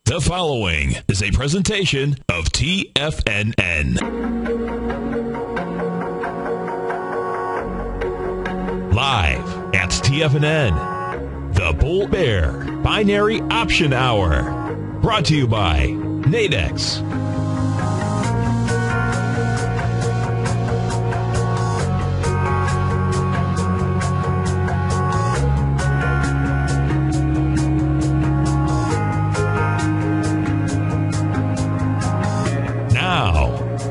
The following is a presentation of TFNN. Live at TFNN, the Bull Bear Binary Option Hour. Brought to you by Nadex.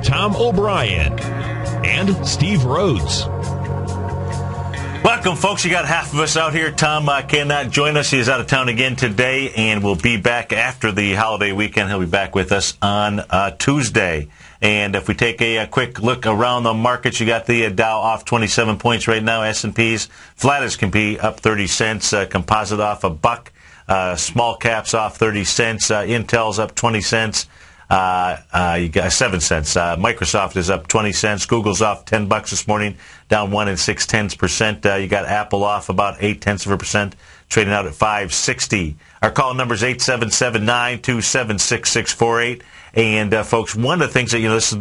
Tom O'Brien and Steve Rhodes. Welcome, folks. You got half of us out here. Tom cannot join us. He is out of town again today, and will be back after the holiday weekend. He'll be back with us on Tuesday. And if we take a quick look around the markets, you got the Dow off 27 points right now. S&P's flat as can be, up 30 cents. Composite off a buck. Small caps off 30 cents. Intel's up 20 cents. You got 7 cents. Microsoft is up 20 cents. Google's off $10 this morning, down 1 6/10%. You got Apple off about 0.8%, trading out at $5.60. Our call number is 877-927-6648. And folks, one of the things that this is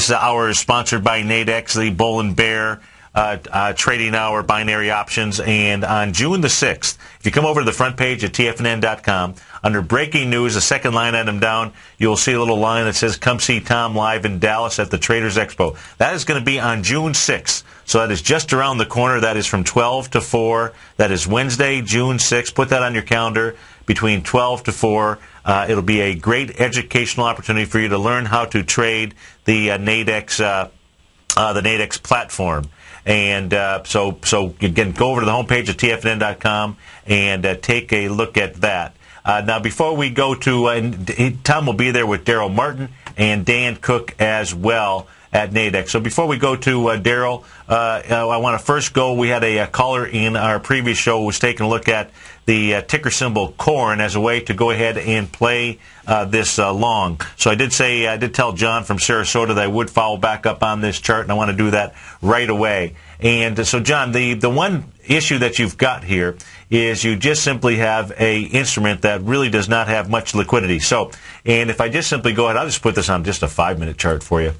the hour is sponsored by Nadex, the Bull and Bear trading hour, binary options. And on June the 6th, if you come over to the front page at TFNN.com, under breaking news, the second line item down, you'll see a little line that says, "Come see Tom live in Dallas at the Traders Expo." That is going to be on June 6th. So that is just around the corner. That is from 12 to 4. That is Wednesday, June 6th. Put that on your calendar between 12 to 4. It'll be a great educational opportunity for you to learn how to trade the Nadex platform. And so again, go over to the homepage of TFNN.com and take a look at that. Now, before we go to, Tom will be there with Daryl Martin and Dan Cook as well at Nadex. So before we go to Daryl, I want to first go. We had a caller in our previous show who was taking a look at the ticker symbol corn as a way to go ahead and play this long. So I did tell John from Sarasota that I would follow back up on this chart, and I want to do that right away. And so, John, the one issue that you've got here is you just simply have a instrument that really does not have much liquidity. So, and if I just simply go ahead, I'll just put this on just a 5-minute chart for you.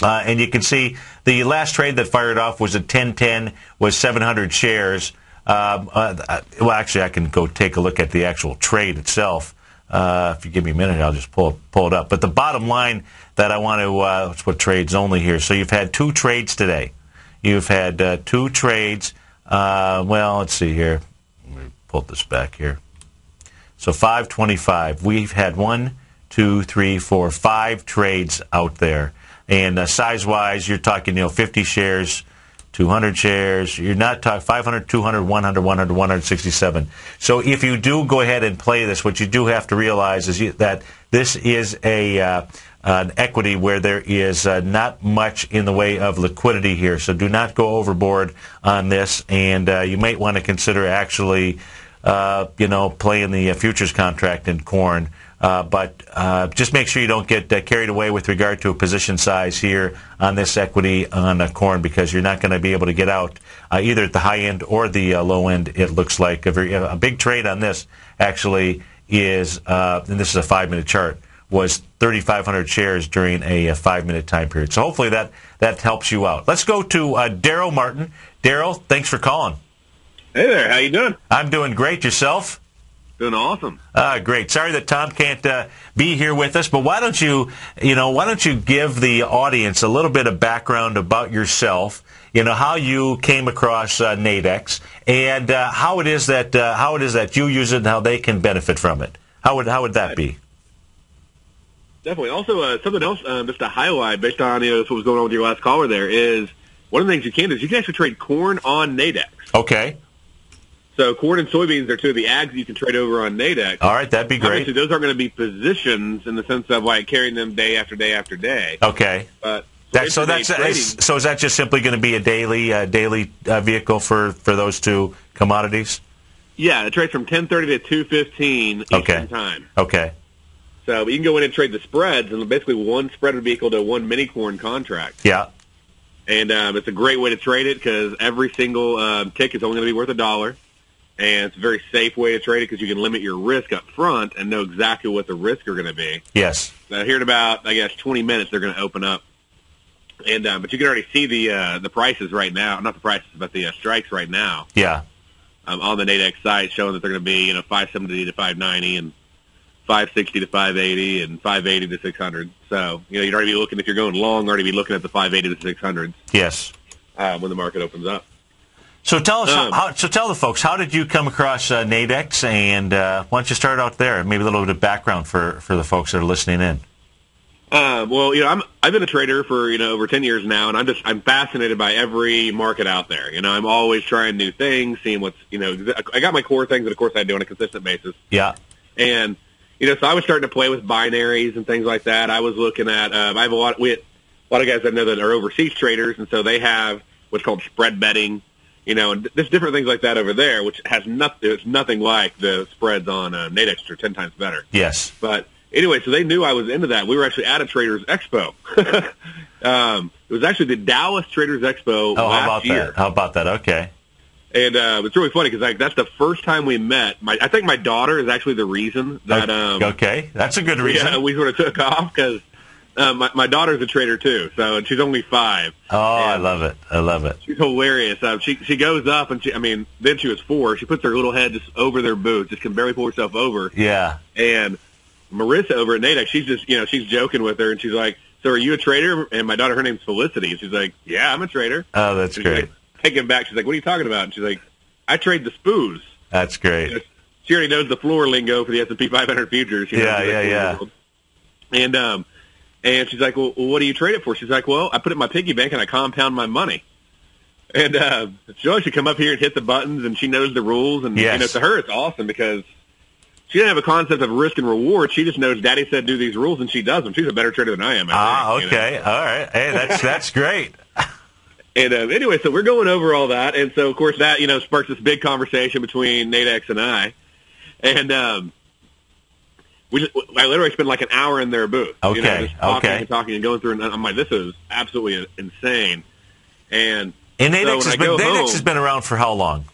And you can see the last trade that fired off was at 10:10, was 700 shares. Well, actually, I can go take a look at the actual trade itself. If you give me a minute, I'll just pull it up. But the bottom line that I want to, let's put trades only here. So you've had 2 trades today. You've had 2 trades. Well, let's see here. Let me pull this back here. So 525. We've had 1, 2, 3, 4, 5 trades out there. And size-wise, you're talking, 50 shares, 200 shares. You're not talking 500, 200, 100, 100, 167. So if you do go ahead and play this, what you do have to realize is that this is an equity where there is not much in the way of liquidity here. So do not go overboard on this, and you might want to consider actually, playing the futures contract in corn. But just make sure you don't get carried away with regard to a position size here on this equity on corn, because you're not going to be able to get out either at the high end or the low end. It looks like a big trade on this actually is, and this is a 5-minute chart, was 3,500 shares during a 5-minute time period. So hopefully that helps you out. Let's go to Daryl Martin. Daryl, thanks for calling. Hey there, how you doing? I'm doing great. Yourself? Doing awesome. Great. Sorry that Tom can't be here with us, but why don't you give the audience a little bit of background about yourself, how you came across Nadex, and how it is that you use it and how they can benefit from it. How would that be? Definitely. Also, something else just to highlight based on what was going on with your last caller there is one of the things you can do is you can actually trade corn on Nadex. Okay. So corn and soybeans are 2 of the ags that you can trade over on Nadex. All right, that'd be great. Obviously, those aren't going to be positions in the sense of carrying them day after day after day. Okay. But so is that just simply going to be a daily vehicle for those 2 commodities? Yeah, it trades from 10:30 to 2:15 Eastern time. Okay. So you can go in and trade the spreads, and basically one spread would be equal to 1 mini corn contract. Yeah. And it's a great way to trade it because every single tick is only going to be worth $1. and it's a very safe way to trade it because you can limit your risk up front and know exactly what the risks are going to be. Yes. So here in about, I guess, 20 minutes, they're going to open up. And but you can already see the prices right now. Not the prices, but the strikes right now. Yeah. On the Nadex site, showing that they're going to be 570 to 590 and 560 to 580 and 580 to 600. So you'd already be looking, if you're going long, already be looking at the 580 to 600s. Yes. When the market opens up. So tell us, tell the folks, how did you come across Nadex, and why don't you start out there? Maybe a little bit of background for the folks that are listening in. Well, I've been a trader for over 10 years now, and I'm fascinated by every market out there. I'm always trying new things, seeing what's I got my core things that of course I do on a consistent basis. Yeah. And so I was starting to play with binaries and things like that. I was looking at I have a lot of guys I know that are overseas traders, and so they have what's called spread betting. And there's different things like that over there, which has nothing like the spreads on Nadex, which are 10 times better. Yes. But anyway, so they knew I was into that. We were actually at a Traders Expo. It was actually the Dallas Traders Expo last year. How about that? Okay. And it's really funny because that's the first time we met. I think my daughter is actually the reason that. Okay, that's a good reason. Yeah, we sort of took off because my daughter's a trader too, and she's only 5. Oh, I love it. I love it. She's hilarious. She goes up and then she was 4. She puts her little head just over their boots, just can barely pull herself over. Yeah. And Marissa over at Nadex, she's just, she's joking with her, and she's like, "So are you a trader?" And my daughter, her name's Felicity, and she's like, "Yeah, I'm a trader." Oh, that's great. Like, taken back, she's like, "What are you talking about?" And she's like, "I trade the spoos." That's great. She already knows the floor lingo for the S&P 500 futures. Yeah. And she's like, "Well, what do you trade it for?" She's like, "Well, I put it in my piggy bank and I compound my money." And she always should come up here and hit the buttons, and she knows the rules. And to her, it's awesome because she doesn't have a concept of risk and reward. She just knows Daddy said do these rules, and she does them. She's a better trader than I am. I think, okay. All right. Hey, that's great. And anyway, so we're going over all that. And so, of course, that, sparks this big conversation between Nadex and I. And I literally spent like an hour in their booth. Okay. Just talking and going through. And I'm like, this is absolutely insane. And Nadex has been around for how long?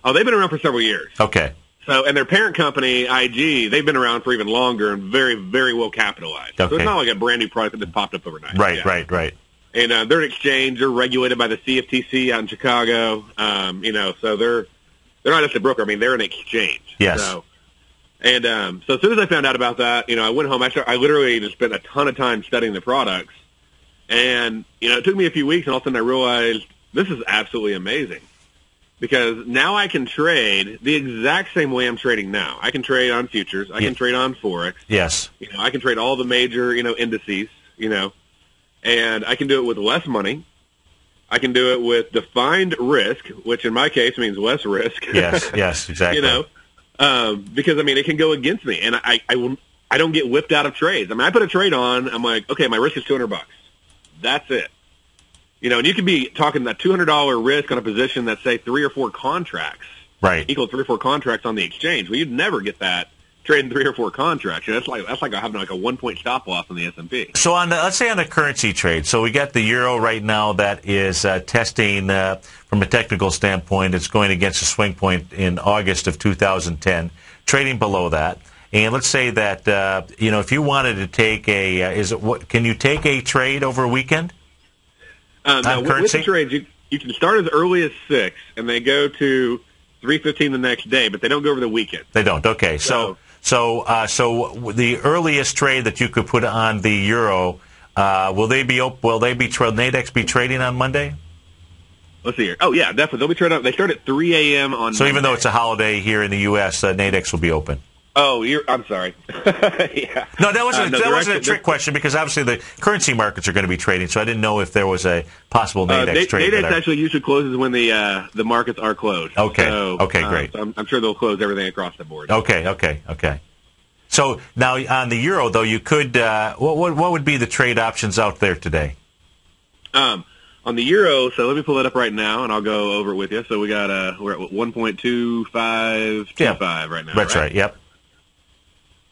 Oh, they've been around for several years. Okay. So, and their parent company, IG, they've been around for even longer and very, very well capitalized. Okay. So it's not like a brand new product that just popped up overnight. Right. And they're an exchange. They're regulated by the CFTC out in Chicago. So they're not just a broker. They're an exchange. Yes. So as soon as I found out about that, I went home. I literally just spent a ton of time studying the products. And, it took me a few weeks, and all of a sudden I realized this is absolutely amazing. Because now I can trade the exact same way I'm trading now. I can trade on futures. I can trade on Forex. Yes. I can trade all the major, indices, and I can do it with less money. I can do it with defined risk, which in my case means less risk. Yes, exactly. Because, it can go against me, and I don't get whipped out of trades. I put a trade on, I'm like, okay, my risk is $200. That's it. And you could be talking that $200 risk on a position that, say, 3 or 4 contracts. Right. Equal 3 or 4 contracts on the exchange. Well, you'd never get that trading 3 or 4 contracts. That's like having like a 1-point stop loss on the S&P. So let's say on a currency trade. So we got the euro right now that is testing from a technical standpoint. It's going against a swing point in August of 2010, trading below that. And let's say that if you wanted to take can you take a trade over a weekend? With the trades, you can start as early as 6, and they go to 3:15 the next day, but they don't go over the weekend. They don't. Okay. So the earliest trade that you could put on the euro, will Nadex be trading on Monday? Let's see here. Oh yeah, definitely. They'll be trading. They start at 3 a.m. on. So Monday. Even though it's a holiday here in the U.S., Nadex will be open. Oh, I'm sorry. Yeah. No, that wasn't a trick question because obviously the currency markets are going to be trading, so I didn't know if there was a possible Nadex trade. Nadex actually usually closes when the markets are closed. Okay. So, Great. So I'm sure they'll close everything across the board. Okay. So now on the euro, though, you could what would be the trade options out there today? On the euro, so let me pull that up right now, and I'll go over it with you. So we got we're at 1.2525 right now. That's right. Yep.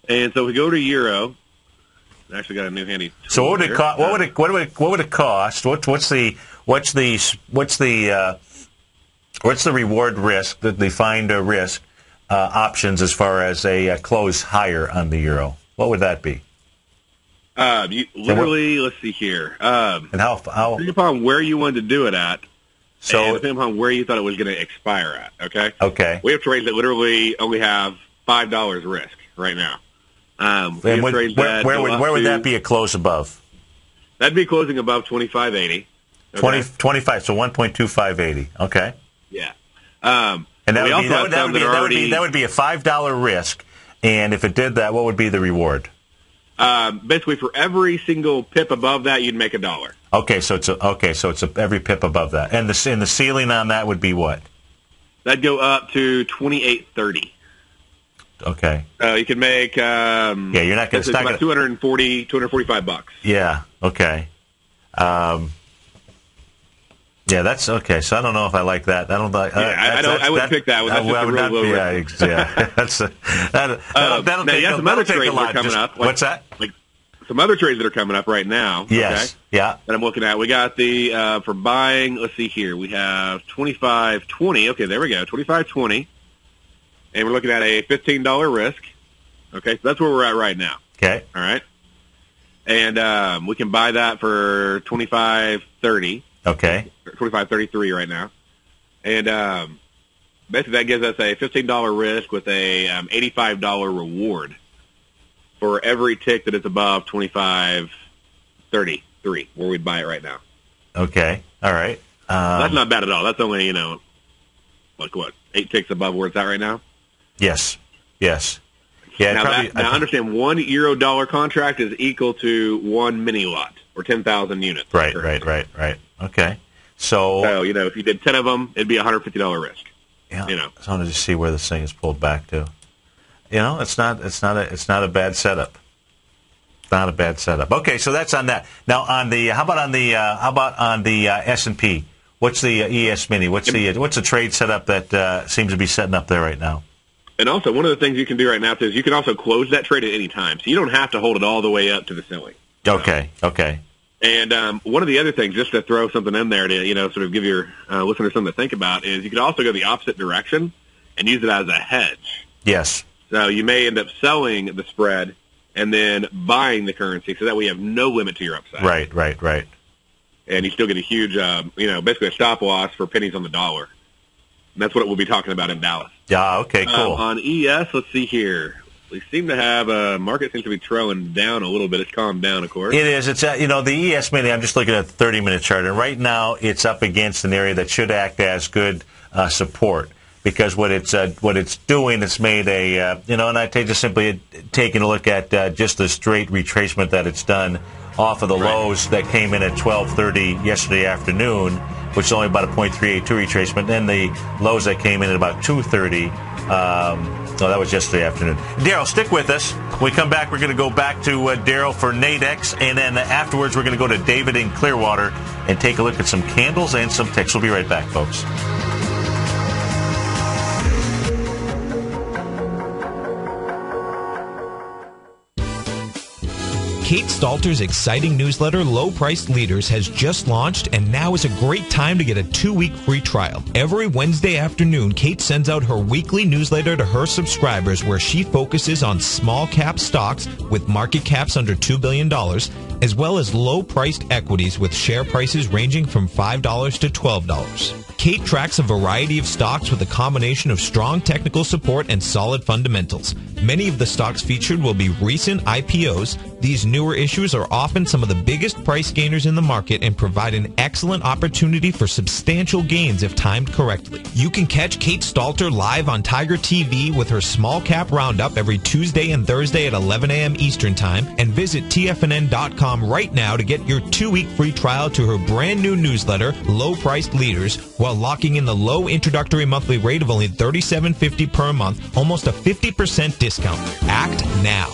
And so we go to euro. I actually got a new handy tool. So what would it cost? What would it cost? What's the What's the reward risk, the defined risk options as far as a close higher on the euro? What would that be? Let's see here. And how depending upon where you wanted to do it at, so and depending upon where you thought it was going to expire at, okay? Okay. We have trades that literally only have $5 risk right now. Where would that be a close above? That'd be closing above 25.80. Okay? 25, so 1.2580. Okay. Yeah. And that would be a $5 risk. And if it did that, what would be the reward? Basically, for every single pip above that, you'd make $1. Okay, so it's every pip above that, and the ceiling on that would be what? That'd go up to 28.30. Okay. You can make you're not going to start about $245. Yeah. Okay. Yeah, that's okay. So I don't know if I like that. I don't like. I wouldn't pick that one. That's just a real low risk. That'll take some other trades that are coming up. What's that? Like some other trades that are coming up right now. Yes. Okay, yeah. That I'm looking at. We got the for buying. Let's see here. We have 25.20. Okay, there we go. 25.20, and we're looking at a $15 risk. Okay, so that's where we're at right now. Okay. All right. And we can buy that for 25.30. Okay. 25.33 right now, and basically that gives us a $15 risk with a $85 reward for every tick that is above 25.33, where we'd buy it right now. Okay. All right. That's not bad at all. That's only 8 ticks above where it's at right now. Yes. Yes. Yeah. Now understand, €1 contract is equal to 1 mini lot or 10,000 units. Right. Okay. So if you did 10 of them, it'd be a $150 risk. Yeah. So I want to just see where this thing is pulled back to. It's not a bad setup. Not a bad setup. Okay, so that's on that. Now on the how about on the S&P? What's the ES Mini? What's the trade setup that seems to be setting up there right now? And also, one of the things you can do right now is you can also close that trade at any time, so you don't have to hold it all the way up to the ceiling. Okay. And one of the other things, just to throw something in there to sort of give your listeners something to think about, is you could also go the opposite direction and use it as a hedge. Yes. So you may end up selling the spread and then buying the currency, so that way you have no limit to your upside. Right. And you still get a huge, basically a stop loss for pennies on the dollar. And that's what we'll be talking about in Dallas. Yeah. Okay. Cool. On ES, let's see here. We seem to have market seems to be trailing down a little bit. It's calmed down, of course. It is. It's the ES Mini. I'm just looking at the 30-minute chart, and right now it's up against an area that should act as good support, because what it's doing, it's made a and I just simply taking a look at just the straight retracement that it's done off of the lows that came in at 12:30 yesterday afternoon, which is only about a 0.382 retracement. Then the lows that came in at about 2:30. No, that was yesterday afternoon. Daryl, stick with us. When we come back, we're going to go back to Daryl for Nadex, and then afterwards we're going to go to David in Clearwater and take a look at some candles and some ticks. We'll be right back, folks. Kate Stalter's exciting newsletter, Low Priced Leaders, has just launched, and now is a great time to get a 2-week free trial. Every Wednesday afternoon, Kate sends out her weekly newsletter to her subscribers, where she focuses on small cap stocks with market caps under $2 billion, as well as low-priced equities with share prices ranging from $5 to $12. Kate tracks a variety of stocks with a combination of strong technical support and solid fundamentals. Many of the stocks featured will be recent IPOs. These newer issues are often some of the biggest price gainers in the market and provide an excellent opportunity for substantial gains if timed correctly. You can catch Kate Stalter live on Tiger TV with her Small Cap Roundup every Tuesday and Thursday at 11 a.m. Eastern Time, and visit TFNN.com right now to get your 2-week free trial to her brand new newsletter, Low Priced Leaders, while locking in the low introductory monthly rate of only $37.50 per month, almost a 50% discount. Act now.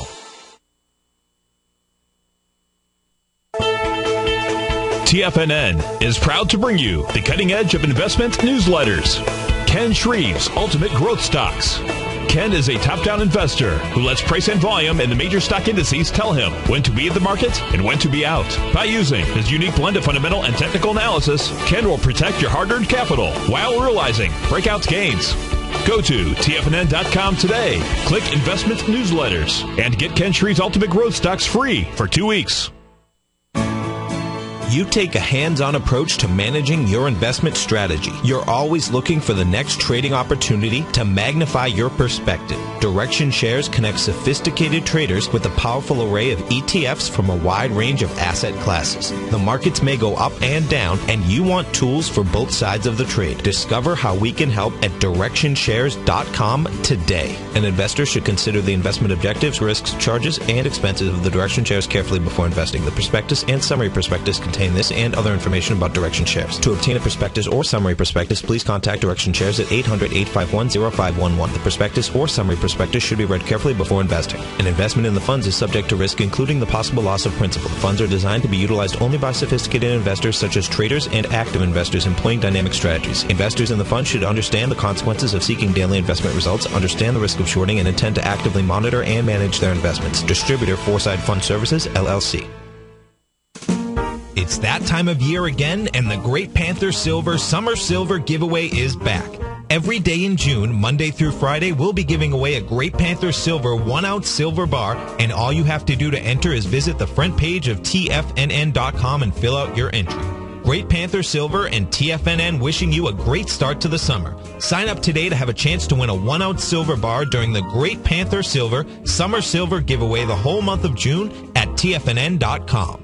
TFNN is proud to bring you the cutting edge of investment newsletters. Ken Shreve's Ultimate Growth Stocks. Ken is a top-down investor who lets price and volume in the major stock indices tell him when to be in the market and when to be out. By using his unique blend of fundamental and technical analysis, Ken will protect your hard-earned capital while realizing breakout gains. Go to TFNN.com today, click Investment Newsletters, and get Ken Shree's Ultimate Growth Stocks free for 2 weeks. You take a hands-on approach to managing your investment strategy. You're always looking for the next trading opportunity to magnify your perspective. Direction Shares connects sophisticated traders with a powerful array of ETFs from a wide range of asset classes. The markets may go up and down, and you want tools for both sides of the trade. Discover how we can help at DirectionShares.com today. An investor should consider the investment objectives, risks, charges, and expenses of the Direction Shares carefully before investing. The prospectus and summary prospectus contain this and other information about Direction Shares. To obtain a prospectus or summary prospectus, please contact Direction Shares at 800-851-0511. The prospectus or summary prospectus should be read carefully before investing. An investment in the funds is subject to risk, including the possible loss of principal. The funds are designed to be utilized only by sophisticated investors such as traders and active investors employing dynamic strategies. Investors in the fund should understand the consequences of seeking daily investment results, understand the risk of shorting, and intend to actively monitor and manage their investments. Distributor Foreside Fund Services, LLC. It's that time of year again, and the Great Panther Silver Summer Silver Giveaway is back. Every day in June, Monday through Friday, we'll be giving away a Great Panther Silver 1-ounce silver bar, and all you have to do to enter is visit the front page of TFNN.com and fill out your entry. Great Panther Silver and TFNN wishing you a great start to the summer. Sign up today to have a chance to win a 1-ounce silver bar during the Great Panther Silver Summer Silver Giveaway the whole month of June at TFNN.com.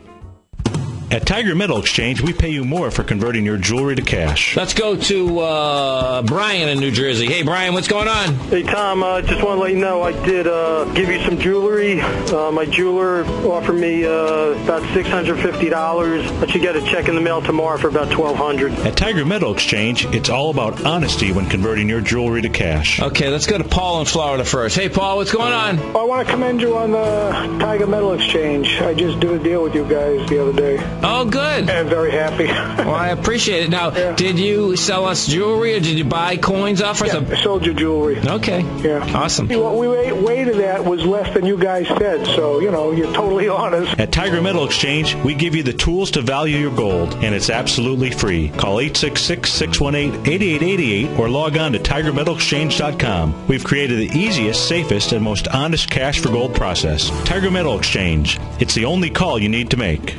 At Tiger Metal Exchange, we pay you more for converting your jewelry to cash. Let's go to Brian in New Jersey. Hey, Brian, what's going on? Hey, Tom, I just want to let you know I did give you some jewelry. My jeweler offered me about $650, but you get a check in the mail tomorrow for about $1,200. At Tiger Metal Exchange, it's all about honesty when converting your jewelry to cash. Okay, let's go to Paul in Florida first. Hey, Paul, what's going on? I want to commend you on the Tiger Metal Exchange. I just did a deal with you guys the other day. Oh, good. I'm very happy. Well, I appreciate it. Now, Did you sell us jewelry or did you buy coins off us? Yeah, I sold you jewelry. Okay. Yeah. Awesome. What we weighted at was less than you guys said, so, you're totally honest. At Tiger Metal Exchange, we give you the tools to value your gold, and it's absolutely free. Call 866-618-8888 or log on to TigerMetalExchange.com. We've created the easiest, safest, and most honest cash for gold process. Tiger Metal Exchange. It's the only call you need to make.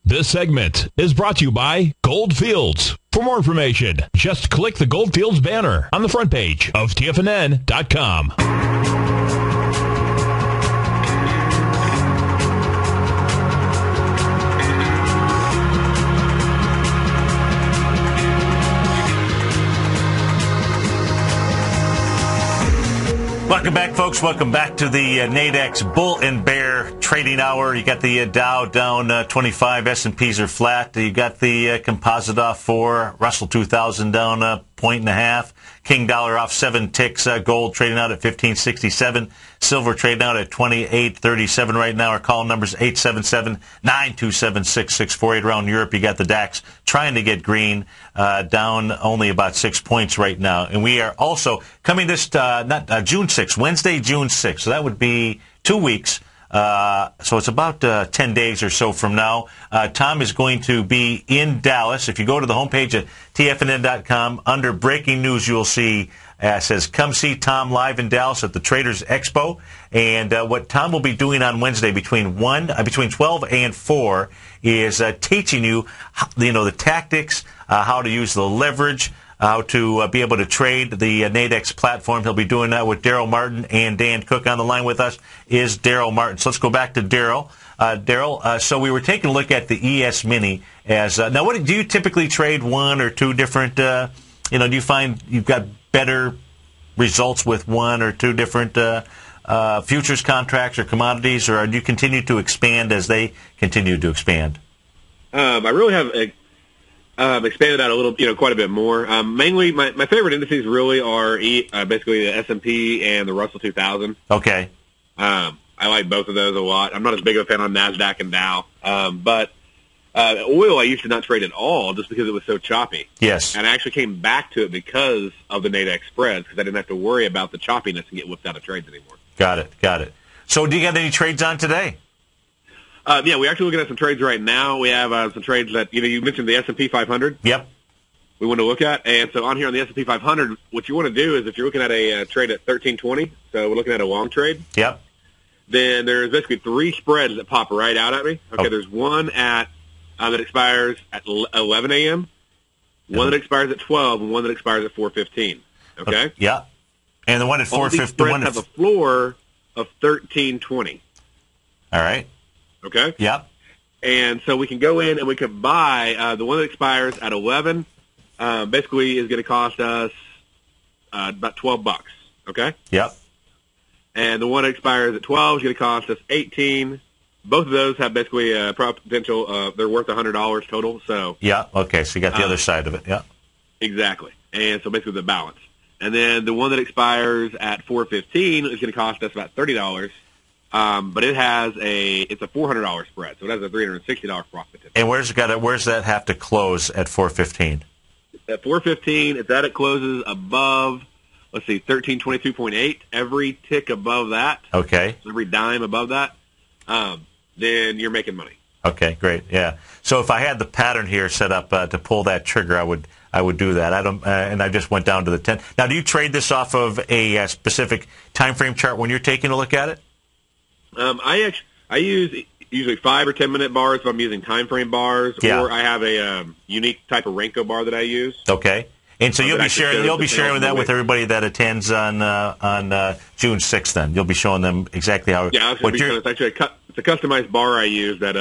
This segment is brought to you by Goldfields. For more information, just click the Goldfields banner on the front page of TFNN.com. Welcome back, folks. Welcome back to the Nadex Bull and Bear Trading Hour. You got the Dow down 25, S&Ps are flat. You got the composite off 4, Russell 2000 down 1.5, King Dollar off 7 ticks, gold trading out at 15.67, silver trading out at 28.37 right now. Our call number's 877-927-6648. Around Europe, you got the DAX trying to get green, down only about 6 points right now. And we are also coming this June 6th, Wednesday, June 6th. So that would be 2 weeks. So it's about 10 days or so from now. Tom is going to be in Dallas. If you go to the homepage at TFNN.com, under breaking news, you'll see says, come see Tom live in Dallas at the Traders Expo. And what Tom will be doing on Wednesday between 12 and 4 is teaching you, the tactics, how to use the leverage, how to be able to trade the Nadex platform. He'll be doing that with Daryl Martin and Dan Cook. On the line with us is Daryl Martin. So let's go back to Daryl. Daryl, so we were taking a look at the ES Mini. Now, what do you typically trade, one or two different, do you find you've got better results with one or two different futures contracts or commodities, or do you continue to expand as they continue to expand? I really have expanded out a little, quite a bit more. Mainly, my favorite indices really are basically the S&P and the Russell 2000. Okay. I like both of those a lot. I'm not as big of a fan on NASDAQ and Dow, but Oil I used to not trade at all just because it was so choppy. Yes. And I actually came back to it because of the Nadex spreads because I didn't have to worry about the choppiness and get whipped out of trades anymore. Got it. So do you got any trades on today? Yeah, we're actually looking at some trades right now. We have some trades that, you mentioned the S&P 500. Yep. We want to look at. And so on here on the S&P 500, what you want to do is if you're looking at a trade at 1320, so we're looking at a long trade. Yep. Then there's basically 3 spreads that pop right out at me. Okay, There's one that expires at 11 a.m., one that expires at 12, and one that expires at 4:15. Okay? Yeah. And the one at 4:15. All these spreads have a floor of 1320. All right. Okay? Yep. And so we can go in and we can buy the one that expires at 11. Basically, is going to cost us about $12. Okay. Yep. And the one that expires at 12 is going to cost us $18. Both of those have basically a potential. They're worth $100 total. So. Yeah. Okay. So you got the other side of it. Yeah. Exactly. And so basically the balance. And then the one that expires at 4:15 is going to cost us about $30. But it's a $400 spread, so it has a $360 profit. And where's that have to close at 4:15? At 4:15, if that it closes above, 1322.8, every tick above that. Okay. Every dime above that, then you're making money. Okay, great. Yeah. So if I had the pattern here set up to pull that trigger, I would do that. I don't, and I just went down to the 10. Now, do you trade this off of a specific time frame chart when you're taking a look at it? I use usually 5 or 10 minute bars if I'm using time frame bars, or I have a unique type of Renko bar that I use. Okay. And so you'll be sharing that with everybody that attends on June 6th. Then you'll be showing them exactly how. Yeah, it's actually it's a customized bar I use that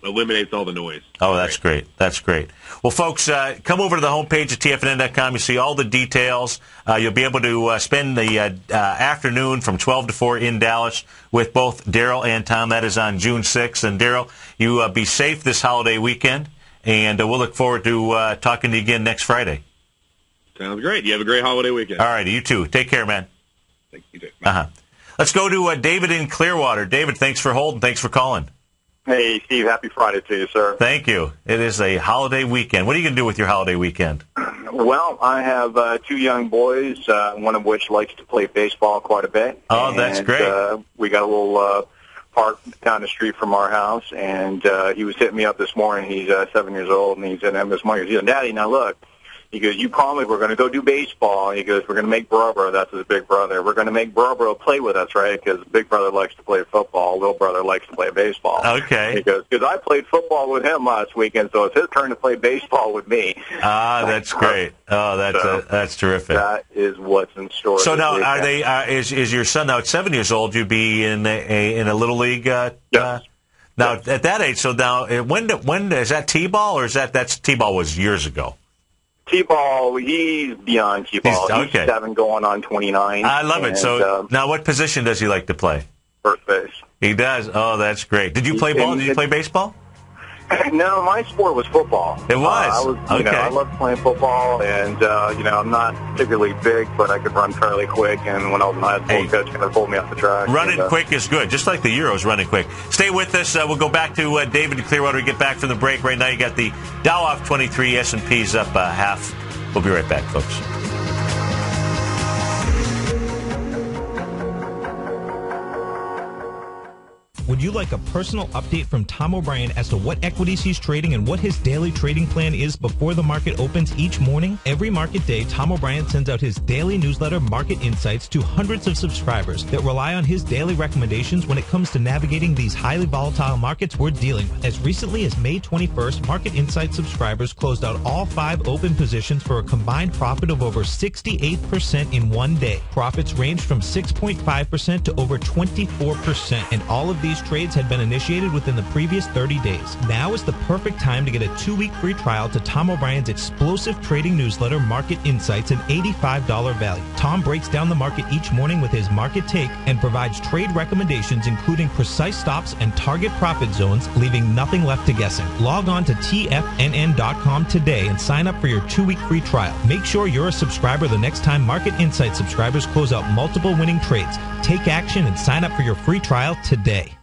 eliminates all the noise. Oh, that's great. That's great. Well, folks, come over to the homepage at TFNN.com. You see all the details. You'll be able to spend the afternoon from 12 to 4 in Dallas with both Daryl and Tom. That is on June 6th. And Daryl, you be safe this holiday weekend, and we'll look forward to talking to you again next Friday. Sounds great. You have a great holiday weekend. All righty, you too. Take care, man. Thank you, too. Bye. Let's go to David in Clearwater. David, thanks for holding. Thanks for calling. Hey, Steve. Happy Friday to you, sir. Thank you. It is a holiday weekend. What are you going to do with your holiday weekend? Well, I have 2 young boys, one of which likes to play baseball quite a bit. Oh, that's great. We got a little park down the street from our house, and he was hitting me up this morning. He's 7 years old, and he's in this morning. He's like, Daddy, now look. He goes, you promised we're going to go do baseball. He goes, we're going to make Bro, that's his big brother. We're going to make Bro play with us, right? Because big brother likes to play football. Little brother likes to play baseball. Okay. He goes, because I played football with him last weekend, so it's his turn to play baseball with me. That's great. Oh, that's terrific. That is what's in store. So now, are they? Is your son now at 7 years old? You'd be in a little league. Yes. Now at that age. So now, when is that T-ball or that's T-ball was years ago? T-ball, he's beyond T-ball. He's 7 going on 29. I love it. So now what position does he like to play? First base. He does? Oh, that's great. Did you play ball? Did you play baseball? No, my sport was football. It was? I loved playing football, and, I'm not particularly big, but I could run fairly quick, and when I was in high school, coach kind of pulled me off the track. Running quick is good, just like the Euros running quick. Stay with us. We'll go back to David in Clearwater. We get back from the break. Right now you got the Dow off 23, S&P's up half. We'll be right back, folks. Would you like a personal update from Tom O'Brien as to what equities he's trading and what his daily trading plan is before the market opens each morning? Every market day, Tom O'Brien sends out his daily newsletter, Market Insights, to hundreds of subscribers that rely on his daily recommendations when it comes to navigating these highly volatile markets we're dealing with. As recently as May 21st, Market Insights subscribers closed out all 5 open positions for a combined profit of over 68% in one day. Profits ranged from 6.5% to over 24%, and all of these trades had been initiated within the previous 30 days. Now is the perfect time to get a 2-week free trial to Tom O'Brien's explosive trading newsletter, Market Insights, an $85 value. Tom breaks down the market each morning with his market take and provides trade recommendations including precise stops and target profit zones, leaving nothing left to guessing. Log on to TFNN.com today and sign up for your 2-week free trial. Make sure you're a subscriber the next time Market Insights subscribers close out multiple winning trades. Take action and sign up for your free trial today.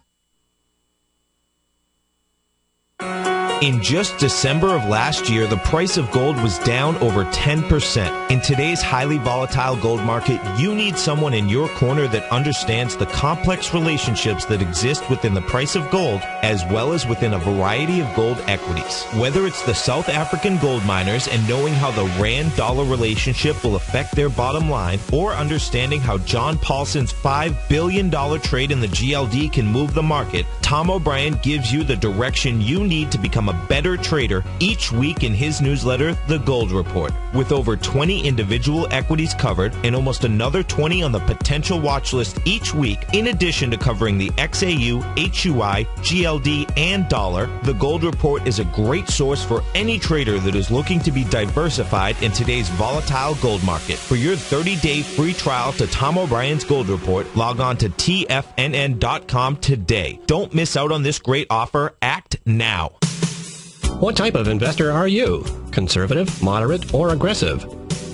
In just December of last year, the price of gold was down over 10%. In today's highly volatile gold market, you need someone in your corner that understands the complex relationships that exist within the price of gold, as well as within a variety of gold equities. Whether it's the South African gold miners and knowing how the rand-dollar relationship will affect their bottom line, or understanding how John Paulson's $5 billion trade in the GLD can move the market, Tom O'Brien gives you the direction you need to become a better trader each week in his newsletter, The Gold Report. With over 20 individual equities covered and almost another 20 on the potential watch list each week, in addition to covering the XAU, HUI, GLD, and dollar, The Gold Report is a great source for any trader that is looking to be diversified in today's volatile gold market. For your 30-day free trial to Tom O'Brien's Gold Report, log on to TFNN.com today. Don't miss out on this great offer. Act now. What type of investor are you? Conservative, moderate, or aggressive?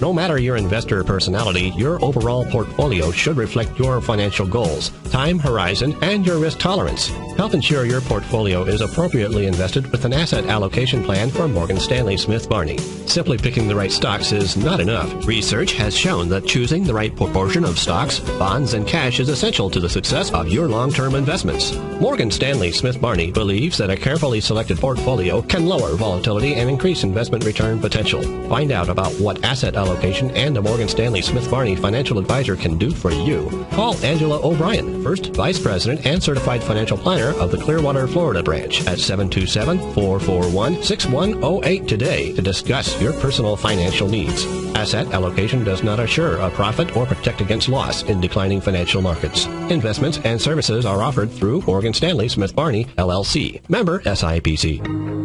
No matter your investor personality, your overall portfolio should reflect your financial goals, time horizon, and your risk tolerance. Help ensure your portfolio is appropriately invested with an asset allocation plan from Morgan Stanley Smith Barney. Simply picking the right stocks is not enough. Research has shown that choosing the right proportion of stocks, bonds, and cash is essential to the success of your long-term investments. Morgan Stanley Smith Barney believes that a carefully selected portfolio can lower volatility and increase investment return potential. Find out about what asset allocation and a Morgan Stanley Smith Barney financial advisor can do for you. Call Angela O'Brien, First Vice President and Certified Financial Planner of the Clearwater, Florida branch at 727-441-6108 today to discuss your personal financial needs. Asset allocation does not assure a profit or protect against loss in declining financial markets. Investments and services are offered through Morgan Stanley Smith Barney, LLC. Member SIPC.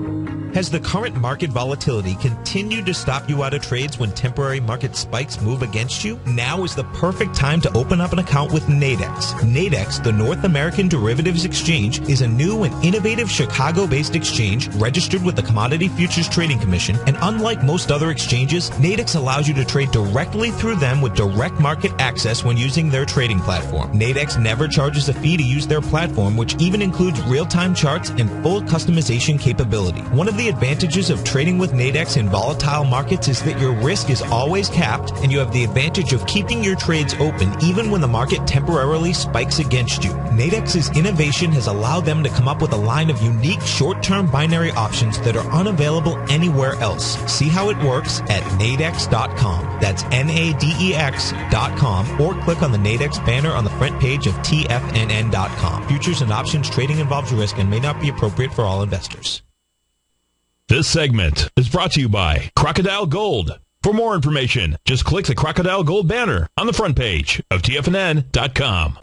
Has the current market volatility continued to stop you out of trades when temporary market spikes move against you? Now is the perfect time to open up an account with Nadex. Nadex, the North American Derivatives Exchange, is a new and innovative Chicago-based exchange registered with the Commodity Futures Trading Commission, and unlike most other exchanges, Nadex allows you to trade directly through them with direct market access when using their trading platform. Nadex never charges a fee to use their platform, which even includes real-time charts and full customization capability. One of the advantages of trading with Nadex in volatile markets is that your risk is always capped, and you have the advantage of keeping your trades open even when the market temporarily spikes against you. Nadex's innovation has allowed them to come up with a line of unique short-term binary options that are unavailable anywhere else. See how it works at nadex.com. That's NADEX.com, or click on the Nadex banner on the front page of TFNN.com. Futures and options trading involves risk and may not be appropriate for all investors. This segment is brought to you by Crocodile Gold. For more information, just click the Crocodile Gold banner on the front page of TFNN.com.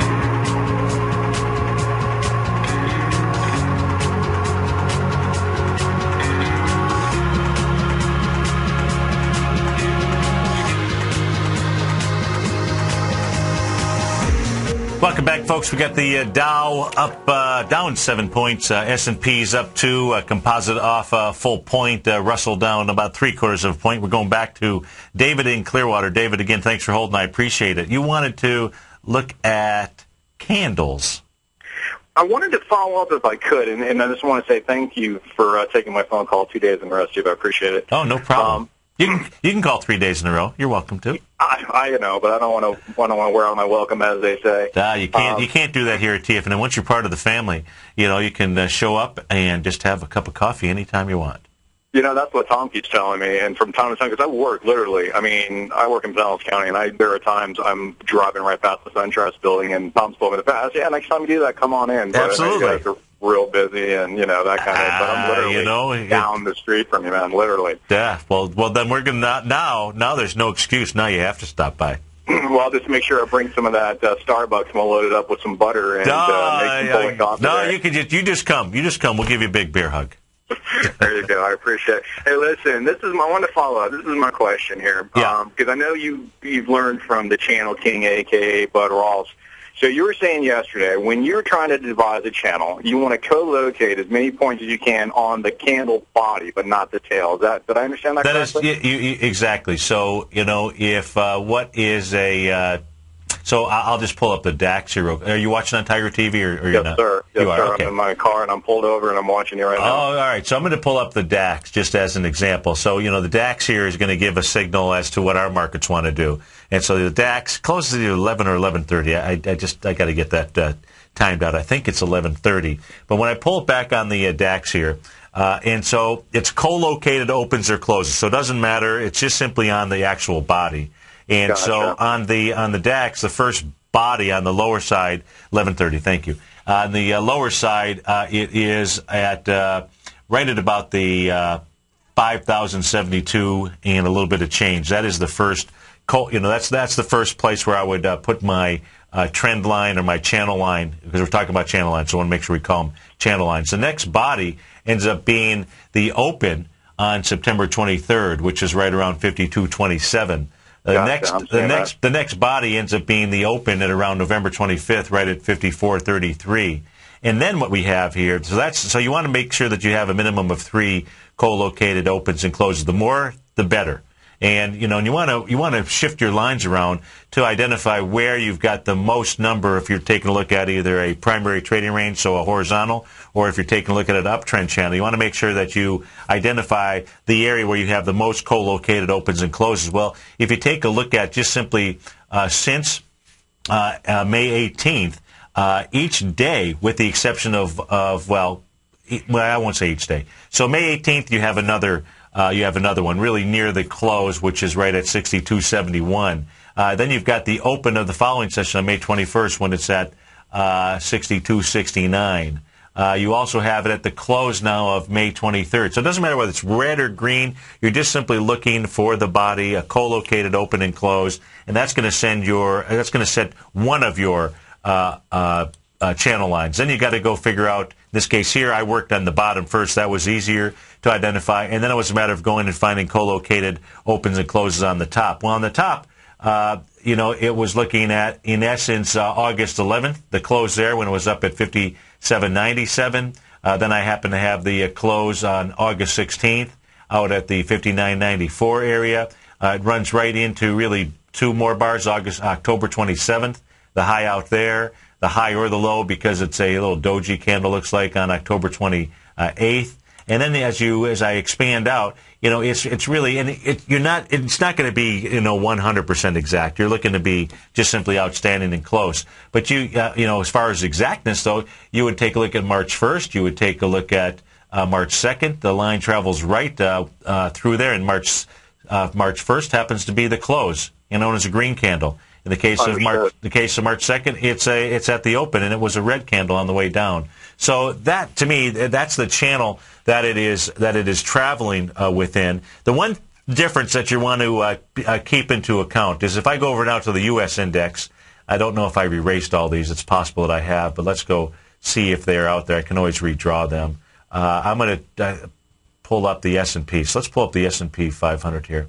Welcome back, folks. We got the Dow up, down 7 points. S&P's up 2, composite off a full point. Russell down about 3/4 of a point. We're going back to David in Clearwater. David, again, thanks for holding. I appreciate it. You wanted to look at candles. I wanted to follow up if I could, and I just want to say thank you for taking my phone call 2 days in a row, Steve. I appreciate it. Oh, no problem. You can call 3 days in a row. You're welcome to. I know, but I don't want to wear out my welcome, as they say. You can't do that here at TFNN. Once you're part of the family, you can show up and just have a cup of coffee anytime you want. That's what Tom keeps telling me, and from time to time, because I work literally. I mean, I work in Pinellas County, and there are times I'm driving right past the SunTrust building, and Tom's told me in the past, yeah, next time you do that, come on in. But absolutely. I know you guys are real busy, and that kind of. But I'm literally down the street from you, man. Literally. Yeah. Well, then we're gonna now. There's no excuse. Now you have to stop by. Well, I'll just make sure I bring some of that Starbucks and we'll load it up with some butter and make some bullet coffee. No, you just come. You just come. We'll give you a big beer hug. There you go. I appreciate it. Hey, listen, I want to follow up. This is my question here. Yeah. Because I know you've learned from the Channel King, a.k.a. Bud Rawls. So you were saying yesterday, when you're trying to devise a channel, you want to co-locate as many points as you can on the candle body, but not the tail. Did I understand that correctly? That is exactly. So, if what is a So I'll just pull up the DAX here. Are you watching on Tiger TV or you're not? Sir. Yes, you are? sir. Okay. I'm in my car, and I'm pulled over, and I'm watching you right now. Oh, all right. So I'm going to pull up the DAX just as an example. So, the DAX here is going to give a signal as to what our markets want to do. And so the DAX closes at 11 or 11:30. I got to get that timed out. I think it's 11:30. But when I pull it back on the DAX here, and so it's co-located opens or closes. So it doesn't matter. It's just simply on the actual body. And Gotcha. so on the DAX, the first body on the lower side, 11:30. Thank you. On the lower side, it is at right at about the 5,072 and a little bit of change. That is the first. That's the first place where I would put my trend line or my channel line, because we're talking about channel lines, so I want to make sure we call them channel lines. The next body ends up being the open on September 23rd, which is right around 52.27. The next body ends up being the open at around November 25th, right at 54.33. And then what we have here, so you want to make sure that you have a minimum of 3 co-located opens and closes. The more, the better. And you want to shift your lines around to identify where you've got the most number. If you're taking a look at either a primary trading range, so a horizontal, or if you're taking a look at an uptrend channel, you want to make sure that you identify the area where you have the most co-located opens and closes. Well, if you take a look at just simply since May 18th, each day, with the exception of I won't say each day. So May 18th, you have another one really near the close, which is right at 62.71. Then you've got the open of the following session on May 21st when it's at 62.69. You also have it at the close now of May 23rd. So it doesn't matter whether it's red or green. You're just simply looking for the body, a co-located open and close, and that's going to set one of your channel lines. Then you got to go figure out. In this case here, I worked on the bottom first. That was easier to identify, and then it was a matter of going and finding co-located opens and closes on the top. Well, on the top, it was looking at, in essence, August 11th, the close there when it was up at 57.97. Then I happen to have the close on August 16th out at the 59.94 area. It runs right into really 2 more bars, October 27th, the high out there, the high or the low, because it's a little doji candle, looks like, on October 28th. And then as I expand out, it's really, and it's not going to be 100% exact. You're looking to be just simply outstanding and close. But as far as exactness though, you would take a look at March 1st. You would take a look at March 2nd. The line travels right through there, and March 1st happens to be the close, known as a green candle. In the case of March 2nd, it's at the open, and it was a red candle on the way down. So that, to me, that's the channel that it is traveling within. The one difference that you want to keep into account is if I go over now to the U.S. index. I don't know if I've erased all these. It's possible that I have, but let's go see if they're out there. I can always redraw them. I'm going to pull up the S&P. So let's pull up the S&P 500 here.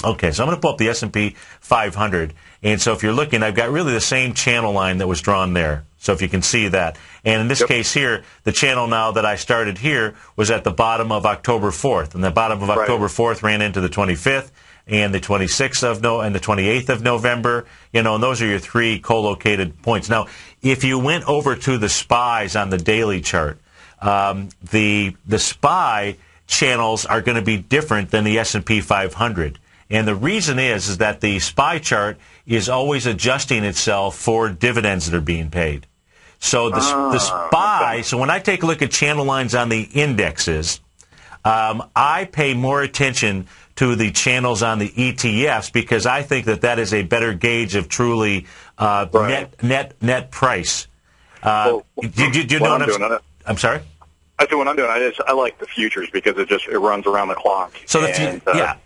Okay, so I'm going to pull up the S&P 500, and so if you're looking, I've got really the same channel line that was drawn there, so if you can see that. And in this case here, the channel now that I started here was at the bottom of October 4th, and the bottom of October 4th ran into the 25th, and the 26th and the 28th of November, and those are your 3 co-located points. Now, if you went over to the SPYs on the daily chart, the SPY channels are going to be different than the S&P 500. And the reason is that the SPY chart is always adjusting itself for dividends that are being paid. So the SPY, so when I take a look at channel lines on the indexes, I pay more attention to the channels on the ETFs because I think that is a better gauge of truly net price. Do you know what I'm sorry? I do what I'm doing. I like the futures because it runs around the clock. So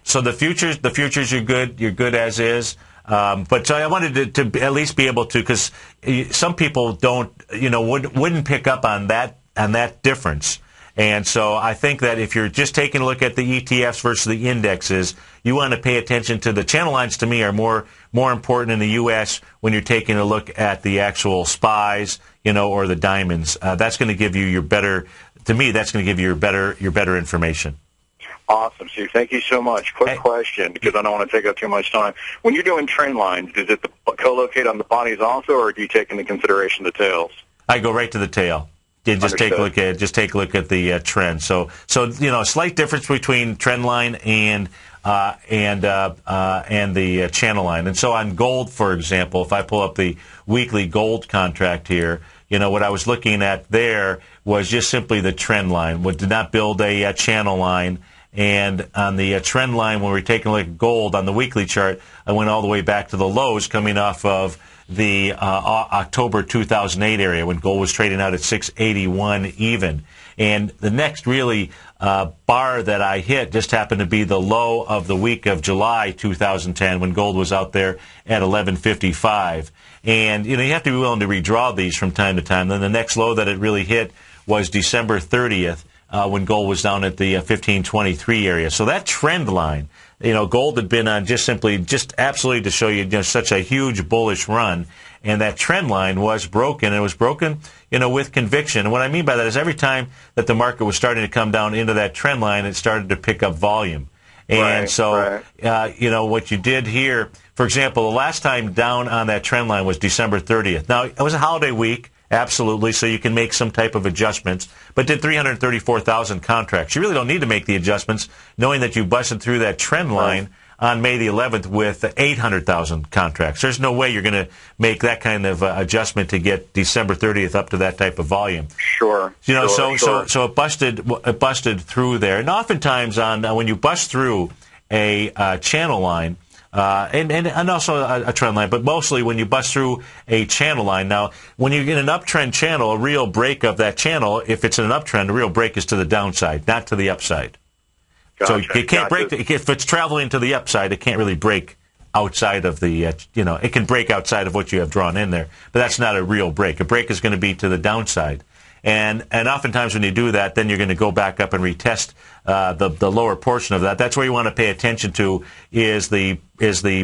so the futures you're good as is. But so I wanted to at least be able to, because some people wouldn't pick up on that difference. And so I think that if you're just taking a look at the ETFs versus the indexes, you want to pay attention to the channel lines. To me, are more important in the U.S. when you're taking a look at the actual SPYs, or the diamonds. That's going to give you your better. To me, that's going to give you your better information. Awesome, Steve. Thank you so much. Quick question, because I don't want to take up too much time. When you're doing trend lines, does it co-locate on the bodies also, or do you take into consideration the tails? I go right to the tail. Yeah, just take a look at the trend. So a slight difference between trend line and the channel line. And so on gold, for example, if I pull up the weekly gold contract here, what I was looking at there was just simply the trend line. We did not build a channel line. And on the trend line, when we're taking a look at gold on the weekly chart, I went all the way back to the lows coming off of the October 2008 area when gold was trading out at 681 even. And the next really bar that I hit just happened to be the low of the week of July 2010 when gold was out there at 1155. And, you have to be willing to redraw these from time to time. Then the next low that it really hit was December 30th. When gold was down at the 1523 area. So that trend line, gold had been on just absolutely to show you, such a huge bullish run. And that trend line was broken. And it was broken, with conviction. And what I mean by that is every time that the market was starting to come down into that trend line, it started to pick up volume. And what you did here, for example, the last time down on that trend line was December 30th. Now, it was a holiday week. Absolutely, so you can make some type of adjustments, but did 334,000 contracts. You really don't need to make the adjustments, knowing that you busted through that trend line on May the 11th with 800,000 contracts. There's no way you're going to make that kind of adjustment to get December 30th up to that type of volume. Sure. So it busted through there, and oftentimes when you bust through a channel line. And also a trend line, but mostly when you bust through a channel line. Now, when you get an uptrend channel, a real break of that channel, if it's an uptrend, a real break is to the downside, not to the upside. Gotcha, so it can't break. If it's traveling to the upside, it can't really break outside of the, it can break outside of what you have drawn in there, but that's not a real break. A break is going to be to the downside. And oftentimes when you do that, then you're going to go back up and retest the lower portion of that. That's where you want to pay attention to is the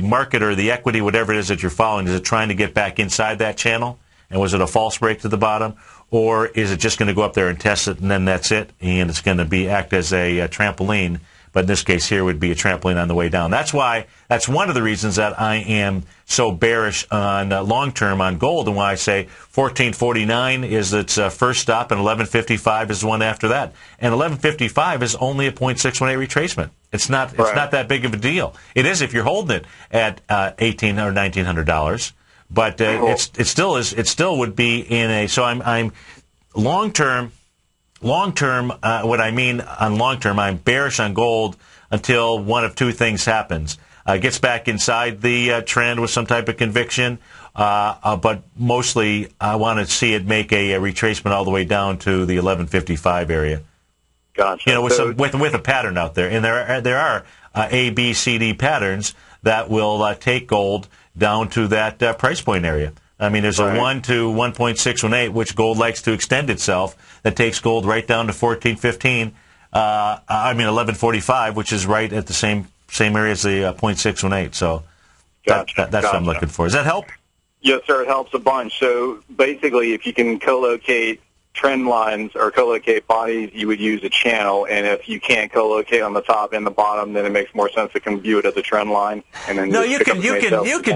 market or the equity, whatever it is that you're following. Is it trying to get back inside that channel? And was it a false break to the bottom? Or is it just going to go up there and test it and then that's it? And it's going to act as a trampoline. But in this case here would be a trampoline on the way down. That's one of the reasons that I am so bearish on long-term on gold and why I say 1449 is its first stop and 1155 is the one after that. And 1155 is only a 0.618 retracement. It's not that big of a deal. It is if you're holding it at $1,800 or $1,900, but it still would be in a. So I'm long-term. Long-term, what I mean on long-term, I'm bearish on gold until one of two things happens. Gets back inside the trend with some type of conviction, but mostly I want to see it make a retracement all the way down to the 1155 area. Gotcha. With a pattern out there. And there are A, B, C, D patterns that will take gold down to that price point area. I mean, there's a 1 to 1.618, which gold likes to extend itself. That takes gold right down to 1145, which is right at the same area as the 0.618. So that's what I'm looking for. Does that help? Yes, sir. It helps a bunch. So basically, if you can co-locate trend lines or co-locate bodies, you would use a channel. And if you can't co-locate on the top and the bottom, then it makes more sense to view it as a trend line. And then you can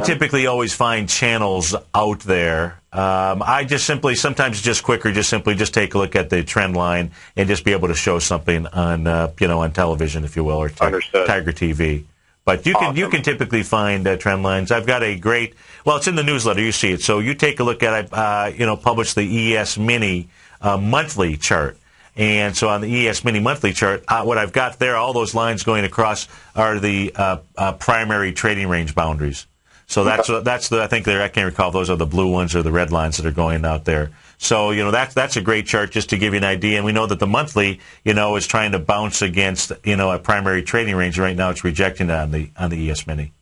typically always find channels out there. I just sometimes just quicker, just take a look at the trend line and just be able to show something on on television, if you will, or Tiger TV. But you can typically find trend lines. I've got a great. Well, it's in the newsletter. You see it. So you take a look at. I published the ES Mini monthly chart. And so on the ES Mini monthly chart, what I've got there, all those lines going across are the primary trading range boundaries. So that's I think I can't recall if those are the blue ones or the red lines that are going out there. So that's a great chart just to give you an idea. And we know that the monthly is trying to bounce against a primary trading range. Right now it's rejecting it on the ES Mini.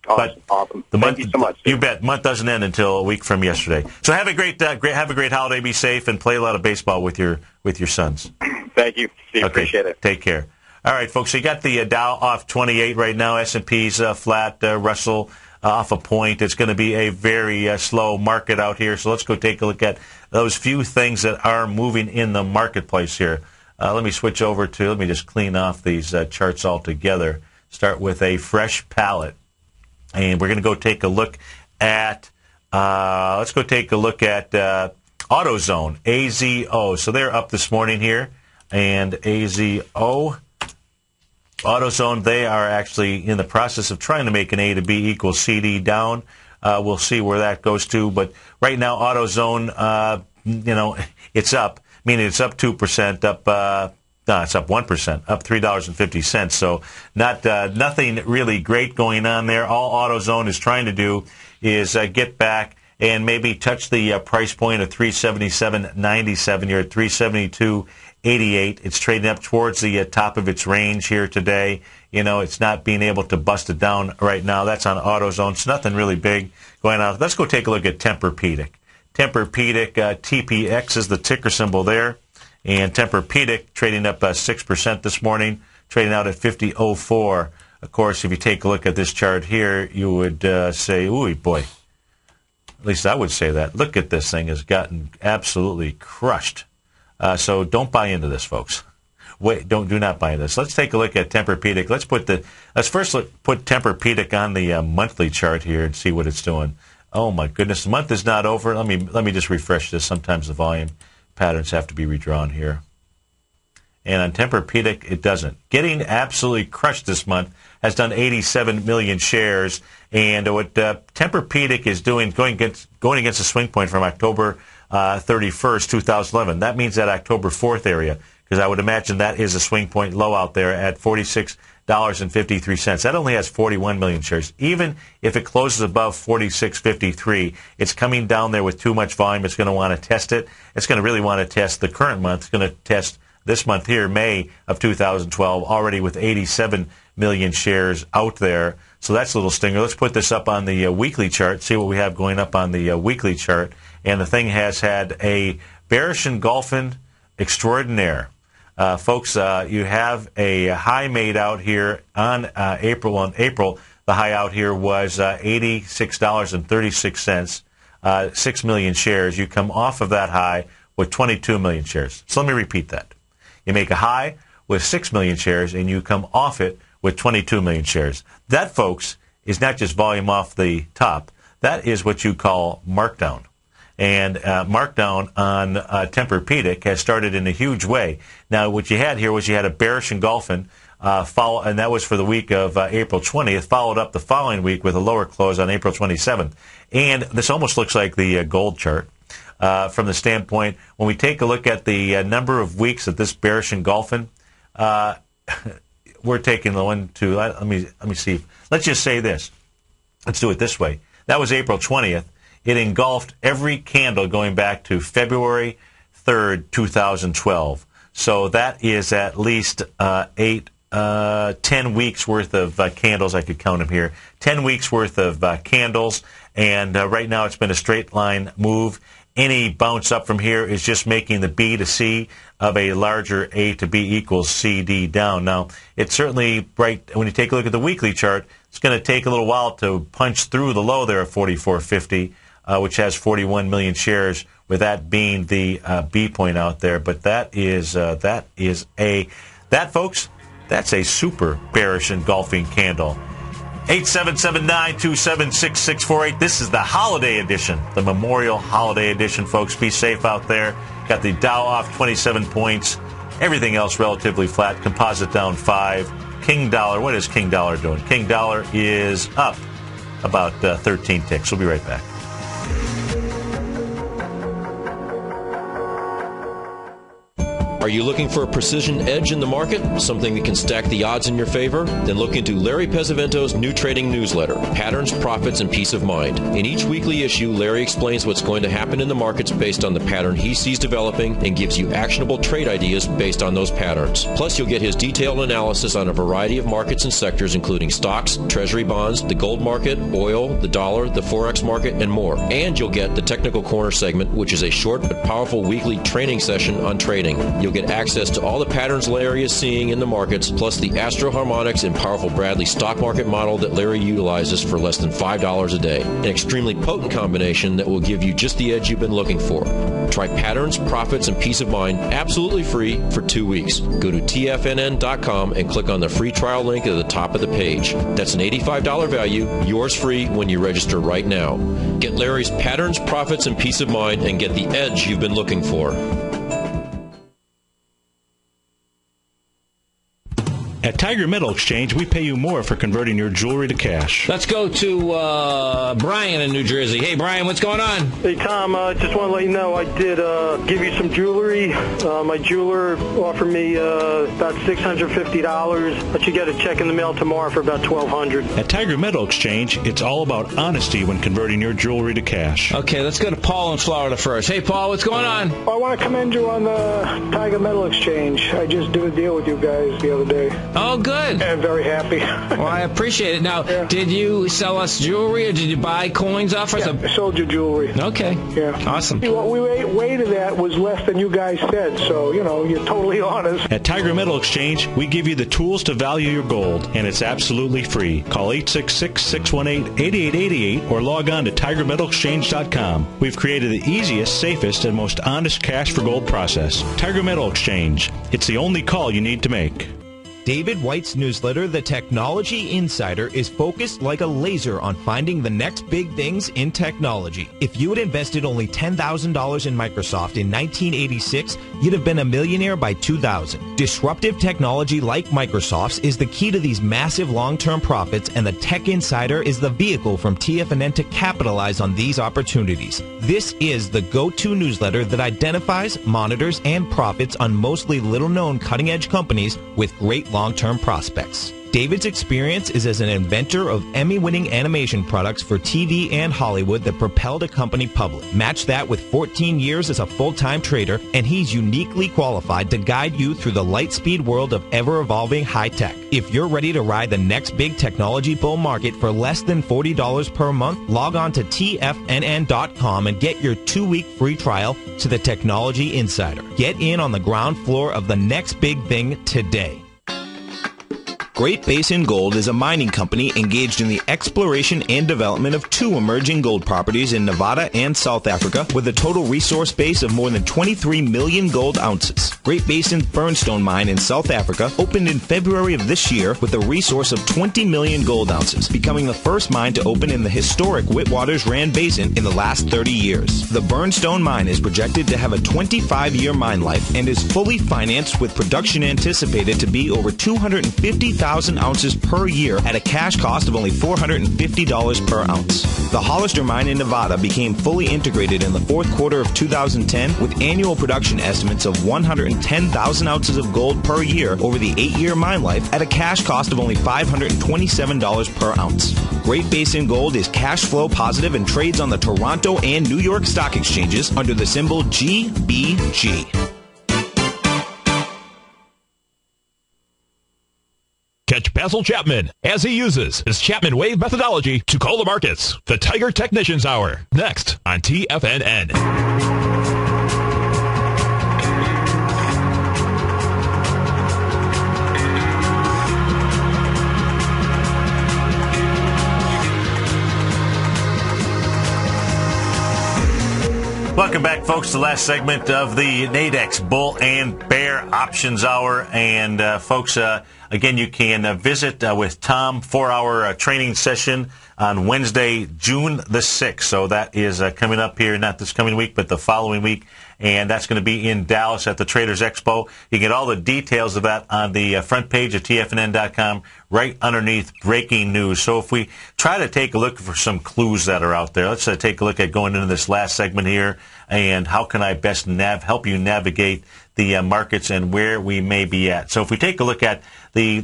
Awesome. Thank you so much. You bet. Month doesn't end until a week from yesterday. So have a great holiday. Be safe and play a lot of baseball with your sons. Thank you, Steve. Okay. Appreciate it. Take care. All right, folks. So you got the Dow off 28 right now. S&P's flat. Russell off a point. It's going to be a very slow market out here. So let's go take a look at those few things that are moving in the marketplace here. Let me switch over to, let me just clean off these charts altogether. Start with a fresh palette. And we're going to go take a look at, let's go take a look at AutoZone, AZO. So they're up this morning here. And AZO, AutoZone, they are actually in the process of trying to make an A to B equals CD down. We'll see where that goes to. But right now, AutoZone, it's up, meaning it's up 2%, it's up 1%, up $3.50. So nothing really great going on there. All AutoZone is trying to do is get back and maybe touch the price point of $377.97. You're at $372.88. It's trading up towards the top of its range here today. It's not being able to bust it down right now. That's on AutoZone. It's nothing really big going on. Let's go take a look at Tempur-Pedic. Tempur-Pedic, TPX is the ticker symbol there. And Tempur-Pedic trading up 6% this morning, trading out at 50.04. Of course, if you take a look at this chart here, you would say, ooh, boy. At least I would say that. Look at this thing has gotten absolutely crushed. So don't buy into this, folks. Do not buy into this. Let's take a look at Tempur-Pedic. Let's first put Tempur-Pedic on the monthly chart here and see what it's doing. Oh my goodness, the month is not over. Let me just refresh this. Sometimes the volume patterns have to be redrawn here. And on Tempur-Pedic, it doesn't. Getting absolutely crushed this month, has done 87 million shares. And what Tempur-Pedic is doing, going against the swing point from October 31st, 2011. That means that October 4th area, because I would imagine that is a swing point low out there at $46.53. That only has 41 million shares. Even if it closes above 46.53, it's coming down there with too much volume. It's going to want to test it. It's going to really want to test the current month. It's going to test this month here, May of 2012, already with 87 million shares out there. So that's a little stinger. Let's put this up on the weekly chart, see what we have going up on the weekly chart. And the thing has had a bearish engulfing extraordinaire. Folks, you have a high made out here on April. On April, the high out here was $86.36, 6 million shares. You come off of that high with 22 million shares. So let me repeat that. You make a high with 6 million shares, and you come off it with 22 million shares. That, folks, is not just volume off the top. That is what you call markdown. And markdown on Tempur-Pedic has started in a huge way. Now, what you had here was you had a bearish engulfing, and that was for the week of April 20th, followed up the following week with a lower close on April 27th. And this almost looks like the gold chart from the standpoint, when we take a look at the number of weeks that this bearish engulfing, we're taking the one, two, let me see. Let's just say this. Let's do it this way. That was April 20th. It engulfed every candle going back to February 3rd, 2012. So that is at least 10 weeks worth of candles. I could count them here. 10 weeks worth of candles. And right now it's been a straight line move. Any bounce up from here is just making the B to C of a larger A to B equals CD down. Now, it's certainly right when you take a look at the weekly chart, it's going to take a little while to punch through the low there at 44.50. Which has 41 million shares, with that being the B point out there. But folks, that's a super bearish engulfing candle. 877-927-6648. This is the holiday edition, the Memorial Holiday Edition, folks. Be safe out there. Got the Dow off 27 points. Everything else relatively flat. Composite down 5. King Dollar, what is King Dollar doing? King Dollar is up about 13 ticks. We'll be right back. Are you looking for a precision edge in the market? Something that can stack the odds in your favor? Then look into Larry Pesavento's new trading newsletter, Patterns, Profits, and Peace of Mind. In each weekly issue, Larry explains what's going to happen in the markets based on the pattern he sees developing and gives you actionable trade ideas based on those patterns. Plus, you'll get his detailed analysis on a variety of markets and sectors, including stocks, treasury bonds, the gold market, oil, the dollar, the Forex market, and more. And you'll get the Technical Corner segment, which is a short but powerful weekly training session on trading. You'll get access to all the patterns Larry is seeing in the markets, plus the Astro Harmonics and powerful Bradley stock market model that Larry utilizes for less than $5 a day. An extremely potent combination that will give you just the edge you've been looking for. Try patterns, profits, and peace of mind absolutely free for 2 weeks. Go to TFNN.com and click on the free trial link at the top of the page. That's an $85 value, yours free when you register right now. Get Larry's patterns, profits, and peace of mind and get the edge you've been looking for. At Tiger Metal Exchange, we pay you more for converting your jewelry to cash. Let's go to Brian in New Jersey. Hey, Brian, what's going on? Hey, Tom, just want to let you know I did give you some jewelry. My jeweler offered me about $650, but you get a check in the mail tomorrow for about $1,200. At Tiger Metal Exchange, it's all about honesty when converting your jewelry to cash. Okay, let's go to Paul in Florida first. Hey, Paul, what's going on? I want to commend you on the Tiger Metal Exchange. I just did a deal with you guys the other day. Oh, good. And very happy. Well, I appreciate it. Now, Did you sell us jewelry or did you buy coins off us? I sold you jewelry. Okay. Yeah. Awesome. What we weighted at was less than you guys said, so, you're totally honest. At Tiger Metal Exchange, we give you the tools to value your gold, and it's absolutely free. Call 866-618-8888 or log on to TigerMetalExchange.com. We've created the easiest, safest, and most honest cash for gold process. Tiger Metal Exchange. It's the only call you need to make. David White's newsletter, The Technology Insider, is focused like a laser on finding the next big things in technology. If you had invested only $10,000 in Microsoft in 1986, you'd have been a millionaire by 2000. Disruptive technology like Microsoft's is the key to these massive long-term profits, and the Tech Insider is the vehicle from TFNN to capitalize on these opportunities. This is the go-to newsletter that identifies, monitors, and profits on mostly little-known cutting-edge companies with great long-term prospects. David's experience is as an inventor of Emmy-winning animation products for TV and Hollywood that propelled a company public. Match that with 14 years as a full-time trader, and he's uniquely qualified to guide you through the light-speed world of ever-evolving high-tech. If you're ready to ride the next big technology bull market for less than $40 per month, log on to TFNN.com and get your 2-week free trial to the Technology Insider. Get in on the ground floor of the next big thing today. Great Basin Gold is a mining company engaged in the exploration and development of 2 emerging gold properties in Nevada and South Africa with a total resource base of more than 23 million gold ounces. Great Basin's Burnstone mine in South Africa opened in February of this year with a resource of 20 million gold ounces, becoming the first mine to open in the historic Witwatersrand Basin in the last 30 years. The Burnstone mine is projected to have a 25-year mine life and is fully financed with production anticipated to be over 250,000 ounces per year at a cash cost of only $450 per ounce. The Hollister mine in Nevada became fully integrated in the 4th quarter of 2010 with annual production estimates of 110,000 ounces of gold per year over the 8-year mine life at a cash cost of only $527 per ounce. Great Basin Gold is cash flow positive and trades on the Toronto and New York stock exchanges under the symbol GBG. Catch Basil Chapman as he uses his Chapman Wave methodology to call the markets. The Tiger Technicians Hour, next on TFNN. Welcome back, folks, to the last segment of the Nadex Bull and Bear Options Hour. And, folks, again, you can visit with Tom for our training session on Wednesday, June the 6th. So that is coming up here, not this coming week, but the following week. And that's going to be in Dallas at the Traders Expo. You get all the details of that on the front page of TFNN.com, right underneath breaking news. So if we try to take a look for some clues that are out there, let's take a look at going into this last segment here and how can I best help you navigate the markets and where we may be at. So if we take a look at the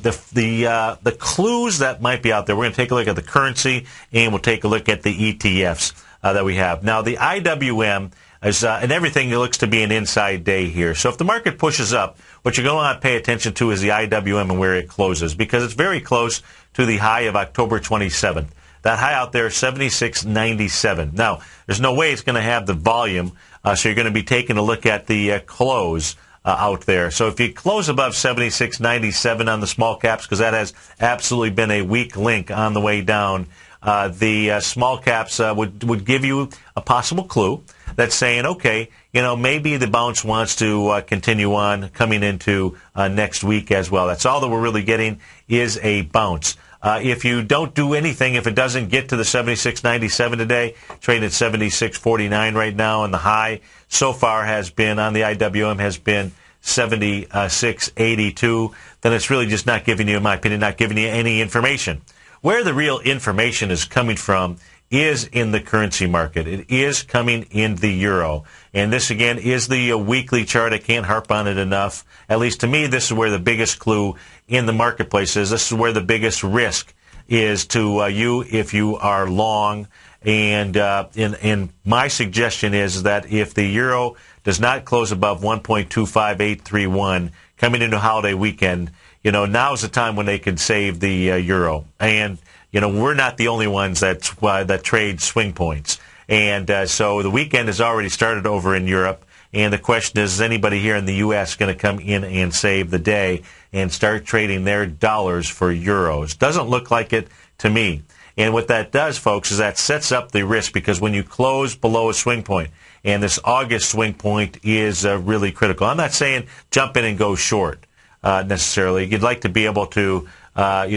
clues that might be out there, we're going to take a look at the currency and we'll take a look at the ETFs that we have. Now, the IWM is, and everything looks to be an inside day here. So if the market pushes up, what you're going to want to pay attention to is the IWM and where it closes, because it's very close to the high of October 27th. That high out there is 76.97. Now, there's no way it's going to have the volume, so you're going to be taking a look at the close out there. So if you close above 76.97 on the small caps, because that has absolutely been a weak link on the way down, the small caps would give you a possible clue. that's saying, okay, maybe the bounce wants to continue on coming into next week as well. That's all that we're really getting is a bounce. If you don't do anything, if it doesn't get to the 76.97 today, trading at 76.49 right now, and the high so far has been on the IWM has been 76.82, then it's really just not giving you, in my opinion, not giving you any information. Where the real information is coming from is in the currency market. It is coming in the euro. And this, again, is the weekly chart. I can't harp on it enough. At least to me, this is where the biggest clue in the marketplace is. This is where the biggest risk is to you if you are long. And my suggestion is that if the euro does not close above 1.25831 coming into holiday weekend, now's the time when they can save the euro. And we're not the only ones that trade swing points. And so the weekend has already started over in Europe. And the question is anybody here in the U.S. going to come in and save the day and start trading their dollars for euros? Doesn't look like it to me. And what that does, folks, is that sets up the risk, because when you close below a swing point, and this August swing point is really critical. I'm not saying jump in and go short necessarily. You'd like to be able to buy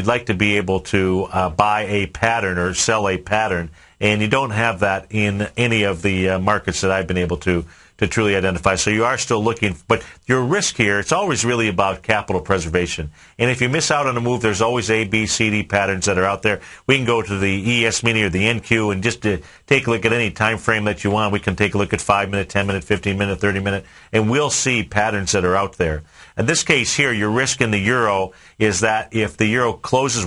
a pattern or sell a pattern, and you don't have that in any of the markets that I've been able to truly identify. So you are still looking, but your risk here, it's always really about capital preservation. And if you miss out on a move, there's always A, B, C, D patterns that are out there. We can go to the ES mini or the NQ and just to take a look at any time frame that you want. We can take a look at 5-minute, 10-minute, 15-minute, 30-minute, and we'll see patterns that are out there. In this case here, your risk in the euro is that if the euro closes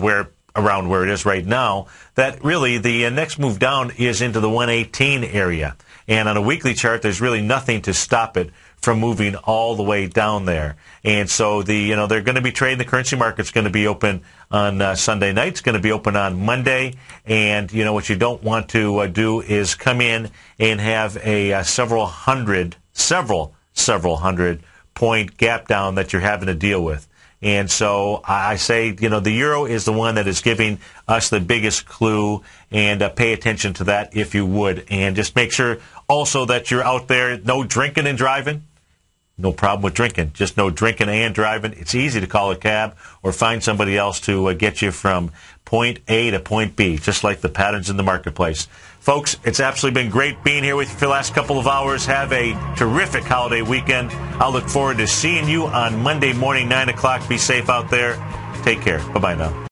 around where it is right now, that really the next move down is into the 118 area. And on a weekly chart, there's really nothing to stop it from moving all the way down there. And so they're going to be trading. The currency market's going to be open on Sunday night. It's going to be open on Monday. And what you don't want to do is come in and have a several hundred point gap down that you're having to deal with. And so I say, the euro is the one that is giving us the biggest clue, and pay attention to that if you would. And just make sure also that you're out there, no drinking and driving. No problem with drinking, just no drinking and driving. It's easy to call a cab or find somebody else to get you from point A to point B, just like the patterns in the marketplace. Folks, it's absolutely been great being here with you for the last couple of hours. Have a terrific holiday weekend. I'll look forward to seeing you on Monday morning, 9 o'clock. Be safe out there. Take care. Bye-bye now.